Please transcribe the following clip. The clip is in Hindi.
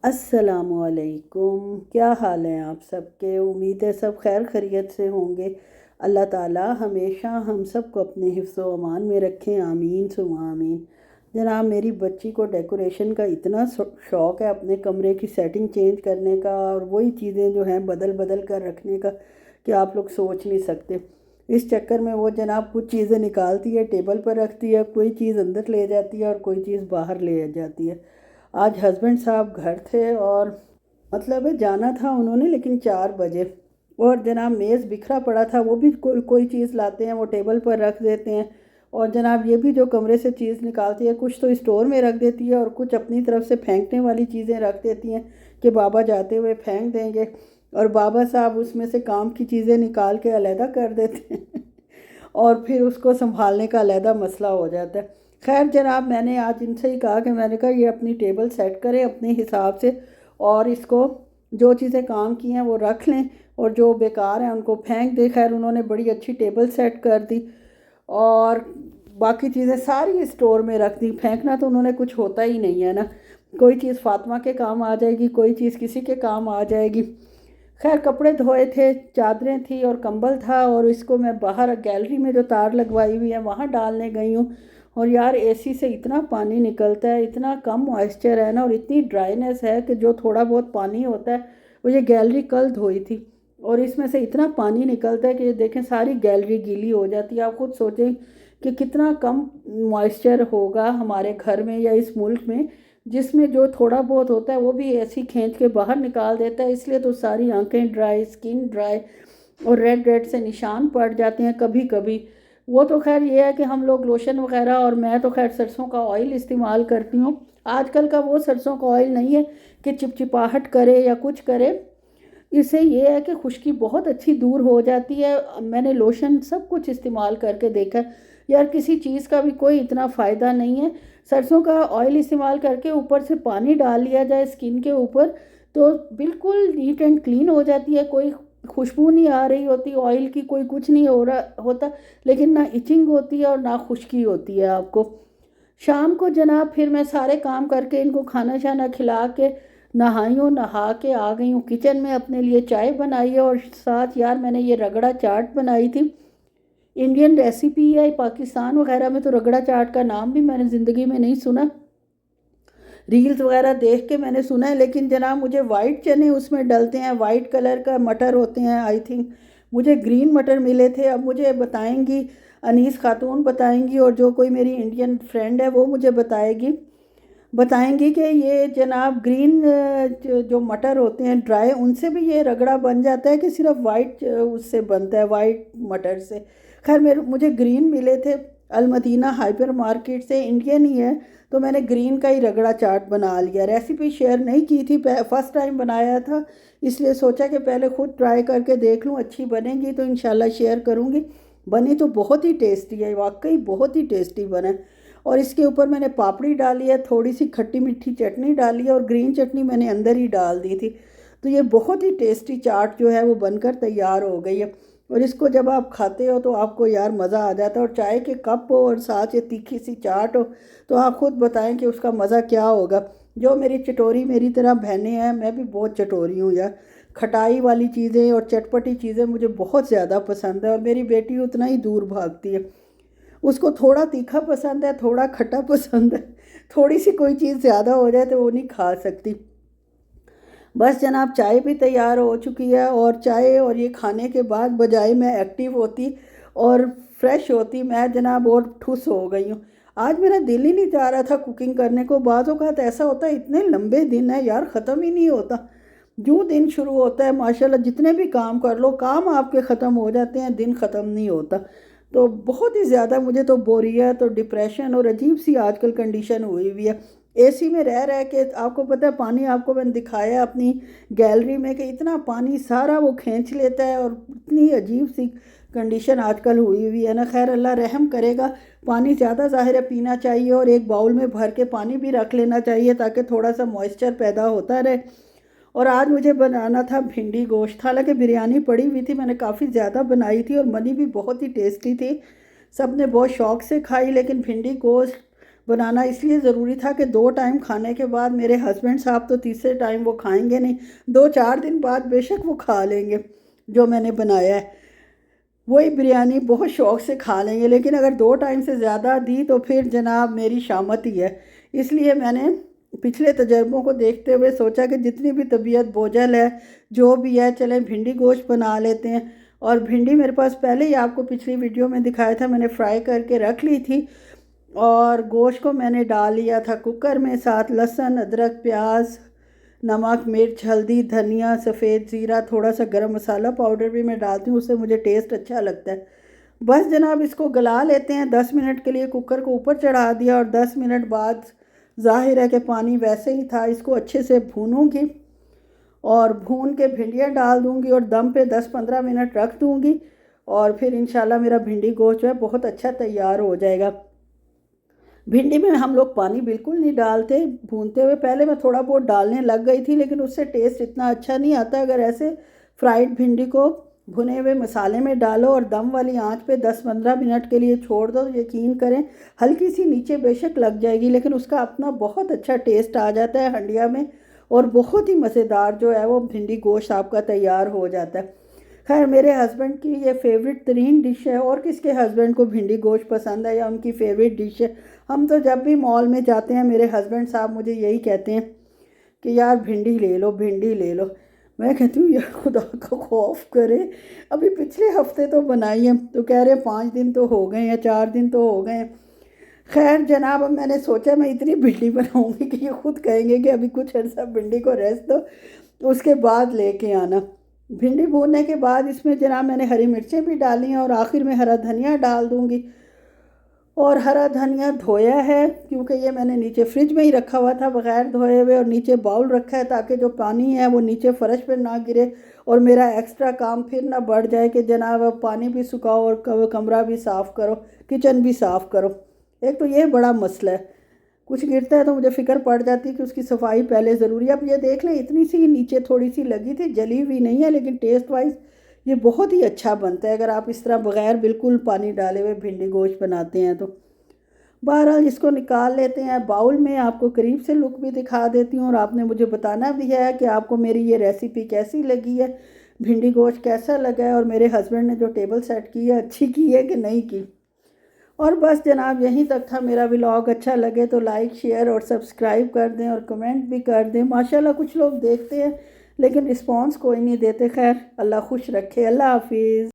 अस्सलामुअलैकुम। क्या हाल है आप सबके? उम्मीद है सब खैर खैरियत से होंगे। अल्लाह ताला हमेशा हम सबको अपने हिफ्ज़ व अमान में रखें, आमीन सुमा आमीन। जनाब, मेरी बच्ची को डेकोरेशन का इतना शौक़ है, अपने कमरे की सेटिंग चेंज करने का और वही चीज़ें जो हैं बदल बदल कर रखने का कि आप लोग सोच नहीं सकते। इस चक्कर में वो जनाब कुछ चीज़ें निकालती है, टेबल पर रखती है, कोई चीज़ अंदर ले जाती है और कोई चीज़ बाहर ले जाती है। आज हस्बैंड साहब घर थे और मतलब है जाना था उन्होंने, लेकिन 4 बजे। और जनाब मेज़ बिखरा पड़ा था, वो भी कोई कोई चीज़ लाते हैं वो टेबल पर रख देते हैं। और जनाब ये भी जो कमरे से चीज़ निकालती है, कुछ तो स्टोर में रख देती है और कुछ अपनी तरफ से फेंकने वाली चीज़ें रख देती हैं कि बाबा जाते हुए फेंक देंगे। और बाबा साहब उसमें से काम की चीज़ें निकाल के अलहदा कर देते हैं और फिर उसको संभालने का अलहदा मसला हो जाता है। खैर जनाब, मैंने आज इनसे ही कहा कि मैंने कहा ये अपनी टेबल सेट करें अपने हिसाब से और इसको जो चीज़ें काम की हैं वो रख लें और जो बेकार हैं उनको फेंक दें। खैर उन्होंने बड़ी अच्छी टेबल सेट कर दी और बाकी चीज़ें सारी स्टोर में रख दी। फेंकना तो उन्होंने कुछ होता ही नहीं है ना, कोई चीज़ फातिमा के काम आ जाएगी, कोई चीज़ किसी के काम आ जाएगी। खैर कपड़े धोए थे, चादरें थी और कंबल था और इसको मैं बाहर गैलरी में जो तार लगवाई हुई है वहाँ डालने गई हूँ। और यार एसी से इतना पानी निकलता है, इतना कम मॉइस्चर है ना और इतनी ड्राइनेस है कि जो थोड़ा बहुत पानी होता है वो ये गैलरी कल धोई थी और इसमें से इतना पानी निकलता है कि ये देखें सारी गैलरी गीली हो जाती है। आप खुद सोचें कि कितना कम मॉइस्चर होगा हमारे घर में या इस मुल्क में, जिसमें जो थोड़ा बहुत होता है वो भी एसी खींच के बाहर निकाल देता है। इसलिए तो सारी आंखें ड्राई, स्किन ड्राई और रेड रेड से निशान पड़ जाते हैं कभी कभी। वो तो खैर ये है कि हम लोग लोशन वगैरह, और मैं तो खैर सरसों का ऑयल इस्तेमाल करती हूँ। आजकल का वो सरसों का ऑयल नहीं है कि चिपचिपाहट करे या कुछ करे। इससे ये है कि खुश्की बहुत अच्छी दूर हो जाती है। मैंने लोशन सब कुछ इस्तेमाल करके देखा है, यार किसी चीज़ का भी कोई इतना फ़ायदा नहीं है। सरसों का ऑयल इस्तेमाल करके ऊपर से पानी डाल लिया जाए स्किन के ऊपर तो बिल्कुल नीट एंड क्लीन हो जाती है। कोई खुशबू नहीं आ रही होती ऑयल की, कोई कुछ नहीं हो रहा होता, लेकिन ना इचिंग होती है और ना खुश्की होती है आपको। शाम को जनाब फिर मैं सारे काम करके इनको खाना शाना खिला के नहाई हूँ, नहा के आ गई हूँ किचन में, अपने लिए चाय बनाई है और साथ यार मैंने ये रगड़ा चाट बनाई थी। इंडियन रेसिपी है, पाकिस्तान वगैरह में तो रगड़ा चाट का नाम भी मैंने ज़िंदगी में नहीं सुना, रील्स वगैरह देख के मैंने सुना है। लेकिन जनाब मुझे वाइट चने उसमें डलते हैं, वाइट कलर का मटर होते हैं आई थिंक। मुझे ग्रीन मटर मिले थे। अब मुझे बताएंगी अनीस खातून बताएंगी और जो कोई मेरी इंडियन फ्रेंड है वो मुझे बताएंगी कि ये जनाब ग्रीन जो मटर होते हैं ड्राई, उनसे भी ये रगड़ा बन जाता है कि सिर्फ वाइट उससे बनता है, वाइट मटर से। खैर मेरे मुझे ग्रीन मिले थे अलमदीना हाइपर मार्केट से, इंडियन ही है, तो मैंने ग्रीन का ही रगड़ा चाट बना लिया। रेसिपी शेयर नहीं की थी, फर्स्ट टाइम बनाया था, इसलिए सोचा कि पहले खुद ट्राई करके देख लूँ, अच्छी बनेगी तो इंशाल्लाह शेयर करूँगी। बनी तो बहुत ही टेस्टी है, वाकई बहुत ही टेस्टी बना है। और इसके ऊपर मैंने पापड़ी डाली है, थोड़ी सी खट्टी मीठी चटनी डाली है और ग्रीन चटनी मैंने अंदर ही डाल दी थी। तो ये बहुत ही टेस्टी चाट जो है वो बनकर तैयार हो गई है। और इसको जब आप खाते हो तो आपको यार मज़ा आ जाता है, और चाय के कप हो और साथ ये तीखी सी चाट हो तो आप खुद बताएं कि उसका मज़ा क्या होगा। जो मेरी चटोरी मेरी तरह बहनें हैं, मैं भी बहुत चटोरी हूँ यार, खटाई वाली चीज़ें और चटपटी चीज़ें मुझे बहुत ज़्यादा पसंद है और मेरी बेटी उतना ही दूर भागती है। उसको थोड़ा तीखा पसंद है, थोड़ा खट्टा पसंद है, थोड़ी सी कोई चीज़ ज़्यादा हो जाए तो वो नहीं खा सकती। बस जनाब चाय भी तैयार हो चुकी है और चाय और ये खाने के बाद बजाय मैं एक्टिव होती और फ्रेश होती, मैं जनाब और ठुस हो गई हूँ। आज मेरा दिल ही नहीं चाह रहा था कुकिंग करने को। बाज़ों का तो ऐसा होता है, इतने लंबे दिन है यार, ख़त्म ही नहीं होता। जो दिन शुरू होता है माशाल्लाह जितने भी काम कर लो काम आपके ख़त्म हो जाते हैं, दिन ख़त्म नहीं होता। तो बहुत ही ज़्यादा मुझे तो बोरियत और डिप्रेशन और अजीब सी आजकल कंडीशन हुई हुई है। एसी में रह के आपको पता है, पानी आपको मैंने दिखाया अपनी गैलरी में कि इतना पानी सारा वो खींच लेता है और इतनी अजीब सी कंडीशन आजकल हुई हुई है ना। खैर अल्लाह रहम करेगा। पानी ज़्यादा ज़ाहिर है पीना चाहिए और एक बाउल में भर के पानी भी रख लेना चाहिए ताकि थोड़ा सा मॉइस्चर पैदा होता रहे। और आज मुझे बनाना था भिंडी गोश्त, हालांकि बिरयानी पड़ी हुई थी, मैंने काफ़ी ज़्यादा बनाई थी और बनी भी बहुत ही टेस्टी थी, सब ने बहुत शौक़ से खाई। लेकिन भिंडी गोश्त बनाना इसलिए ज़रूरी था कि 2 टाइम खाने के बाद मेरे हस्बैंड साहब तो तीसरे टाइम वो खाएंगे नहीं, 2-4 दिन बाद बेशक वो खा लेंगे जो मैंने बनाया है, वही बिरयानी बहुत शौक़ से खा लेंगे। लेकिन अगर 2 टाइम से ज़्यादा दी तो फिर जनाब मेरी शामत ही है। इसलिए मैंने पिछले तजर्बों को देखते हुए सोचा कि जितनी भी तबीयत बोझल है, जो भी है, चलें भिंडी गोश्त बना लेते हैं। और भिंडी मेरे पास पहले ही आपको पिछली वीडियो में दिखाया था, मैंने फ्राई करके रख ली थी। और गोश्त को मैंने डाल लिया था कुकर में, साथ लहसुन, अदरक, प्याज, नमक, मिर्च, हल्दी, धनिया, सफ़ेद ज़ीरा, थोड़ा सा गरम मसाला पाउडर भी मैं डालती हूँ, उससे मुझे टेस्ट अच्छा लगता है। बस जनाब इसको गला लेते हैं। 10 मिनट के लिए कुकर को ऊपर चढ़ा दिया और 10 मिनट बाद ज़ाहिर है कि पानी वैसे ही था। इसको अच्छे से भूनूंगी और भून के भिंडियाँ डाल दूंगी और दम पे 10-15 मिनट रख दूंगी और फिर इंशाल्लाह मेरा भिंडी गोश्त जो है बहुत अच्छा तैयार हो जाएगा। भिंडी में हम लोग पानी बिल्कुल नहीं डालते भूनते हुए। पहले मैं थोड़ा बहुत डालने लग गई थी, लेकिन उससे टेस्ट इतना अच्छा नहीं आता। अगर ऐसे फ्राइड भिंडी को भुने हुए मसाले में डालो और दम वाली आंच पे 10-15 मिनट के लिए छोड़ दो, तो यकीन करें हल्की सी नीचे बेशक लग जाएगी, लेकिन उसका अपना बहुत अच्छा टेस्ट आ जाता है हंडिया में और बहुत ही मज़ेदार जो है वो भिंडी गोश्त आपका तैयार हो जाता है। खैर मेरे हस्बैंड की ये फेवरेट तरीन डिश है। और किसके हस्बैंड को भिंडी गोश्त पसंद है या उनकी फेवरेट डिश है? हम तो जब भी मॉल में जाते हैं मेरे हस्बैंड साहब मुझे यही कहते हैं कि यार भिंडी ले लो, भिंडी ले लो। मैं कहती हूँ यार खुदा का खौफ करे, अभी पिछले हफ्ते तो बनाई है, तो कह रहे हैं 5 दिन तो हो गए हैं, 4 दिन तो हो गए हैं। खैर जनाब अब मैंने सोचा मैं इतनी भिंडी बनाऊंगी कि ये खुद कहेंगे कि अभी कुछ अर्सा भिंडी को रेस्ट दो, उसके बाद लेके आना। भिंडी भूनने के बाद इसमें जनाब मैंने हरी मिर्चें भी डाली हैं और आखिर में हरा धनिया डाल दूंगी। और हरा धनिया धोया है क्योंकि ये मैंने नीचे फ्रिज में ही रखा हुआ था बग़ैर धोए हुए, और नीचे बाउल रखा है ताकि जो पानी है वो नीचे फ़र्श पर ना गिरे और मेरा एक्स्ट्रा काम फिर ना बढ़ जाए कि जनाब अब पानी भी सुखाओ और कमरा भी साफ़ करो, किचन भी साफ़ करो। एक तो ये बड़ा मसला है, कुछ गिरता है तो मुझे फ़िक्र पड़ जाती है कि उसकी सफाई पहले ज़रूरी है। अब ये देख लें इतनी सी नीचे थोड़ी सी लगी थी, जली हुई नहीं है, लेकिन टेस्ट वाइज ये बहुत ही अच्छा बनता है अगर आप इस तरह बग़ैर बिल्कुल पानी डाले हुए भिंडी गोश्त बनाते हैं तो। बहरहाल इसको निकाल लेते हैं बाउल में, आपको करीब से लुक भी दिखा देती हूँ और आपने मुझे बताना भी है कि आपको मेरी ये रेसिपी कैसी लगी है, भिंडी गोश्त कैसा लगा है और मेरे हस्बैंड ने जो टेबल सेट की है अच्छी की है कि नहीं की। और बस जनाब यहीं तक था मेरा व्लॉग। अच्छा लगे तो लाइक, शेयर और सब्सक्राइब कर दें और कमेंट भी कर दें। माशाल्लाह कुछ लोग देखते हैं लेकिन रिस्पांस कोई नहीं देते। खैर अल्लाह खुश रखे। अल्लाह हाफिज़।